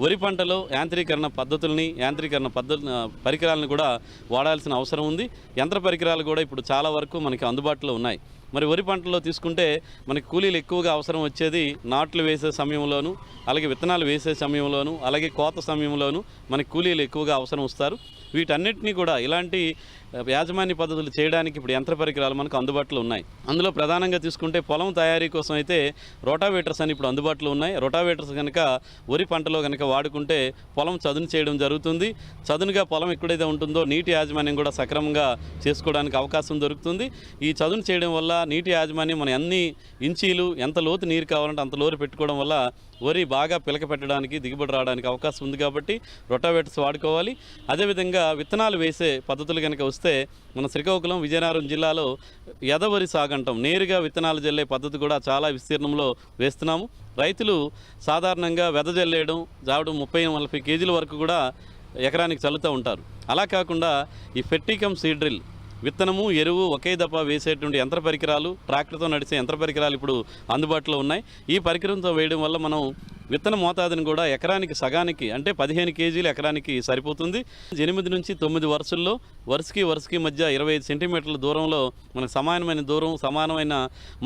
వరి పంటలో యాంత్రీకరణ పద్ధతుల్ని పరికరాలను కూడా వాడాల్సిన అవసరం ఉంది. యంత్ర పరికరాలు కూడా ఇప్పుడు చాలా వరకు మనకి అందుబాటులో ఉన్నాయి. మరి వరి పంటలో తీసుకుంటే మనకి కూలీలు ఎక్కువగా అవసరం వచ్చేది నాట్లు వేసే సమయంలోను, అలాగే విత్తనాలు వేసే సమయంలోను, అలాగే కోత సమయంలోను మనకి కూలీలు ఎక్కువగా అవసరం వస్తారు. వీటన్నిటినీ కూడా ఇలాంటి యాజమాన్య పద్ధతులు చేయడానికి ఇప్పుడు యంత్ర పరికరాలు మనకు అందుబాటులో ఉన్నాయి. అందులో ప్రధానంగా తీసుకుంటే పొలం తయారీ కోసం అయితే రోటావేటర్స్ అని ఇప్పుడు అందుబాటులో ఉన్నాయి. రోటావేటర్స్ కనుక వరి పంటలో కనుక వాడుకుంటే పొలం చదును చేయడం జరుగుతుంది. చదునుగా పొలం ఎక్కడైతే ఉంటుందో నీటి యాజమాన్యం కూడా సక్రమంగా చేసుకోవడానికి అవకాశం దొరుకుతుంది. ఈ చదును చేయడం వల్ల నీటి యాజమాన్యం మన అన్ని ఇంచీలు ఎంత లోతు నీరు కావాలంటే అంత లోతు పెట్టుకోవడం వల్ల వరి బాగా పిలక పెట్టడానికి దిగుబడి రావడానికి అవకాశం ఉంది. కాబట్టి రోటావేటర్స్ వాడుకోవాలి. అదేవిధంగా విత్తనాలు వేసే పద్ధతులు కనుక వస్తే మన శ్రీకాకుళం విజయనగరం జిల్లాలో ఎదవరి సాగంటం నేరుగా విత్తనాలు జల్లే పద్ధతి కూడా చాలా విస్తీర్ణంలో వేస్తున్నాము. రైతులు సాధారణంగా వెదజల్లేయడం 30-40 కేజీల వరకు కూడా ఎకరానికి చల్లుతూ ఉంటారు. అలా కాకుండా ఈ ఫెర్టికమ్ సీడ్ డ్రిల్ విత్తనము ఎరువు ఒకే దఫా వేసేటువంటి యంత్ర పరికరాలు, ట్రాక్టర్తో నడిచే యంత్ర పరికరాలు ఇప్పుడు అందుబాటులో ఉన్నాయి. ఈ పరికరంతో వేయడం వల్ల మనం విత్తన మోతాదుని కూడా ఎకరానికి సగానికి అంటే 15 కేజీలు ఎకరానికి సరిపోతుంది. 8 నుంచి 9 వరుసల్లో వరుసకి మధ్య 25 సెంటీమీటర్ల దూరంలో మనకు సమానమైన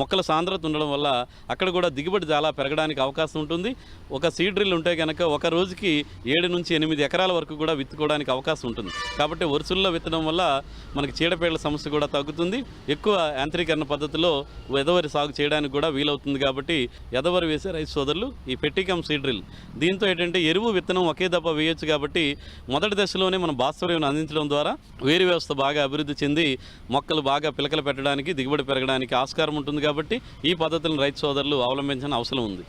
మొక్కల సాంద్రత ఉండడం వల్ల అక్కడ కూడా దిగుబడి చాలా పెరగడానికి అవకాశం ఉంటుంది. ఒక సీడ్ డ్రిల్ ఉంటే కనుక ఒక రోజుకి 7 నుంచి 8 ఎకరాల వరకు కూడా విత్తుకోవడానికి అవకాశం ఉంటుంది. కాబట్టి వరుసల్లో విత్తడం వల్ల మనకి చీడపీడల సమస్య కూడా తగ్గుతుంది. ఎక్కువ యాంత్రీకరణ పద్ధతిలో ఎదవరి సాగు చేయడానికి కూడా వీలవుతుంది. కాబట్టి ఎదవరి వేసే రైతు సోదరులు ఈ ఫెర్టికమ్ సీడ్ డ్రిల్ దీంతో ఏంటంటే ఎరువు విత్తనం ఒకే దఫా వేయొచ్చు. కాబట్టి మొదటి దశలోనే మనం భాస్వరం అందించడం ద్వారా వేరు వ్యవస్థ బాగా అభివృద్ధి చెంది మొక్కలు బాగా పిలకలు పెట్టడానికి దిగుబడి పెరగడానికి ఆస్కారం ఉంటుంది. కాబట్టి ఈ పద్ధతులను రైతు సోదరులు అవలంబించాల్సిన అవసరం ఉంది.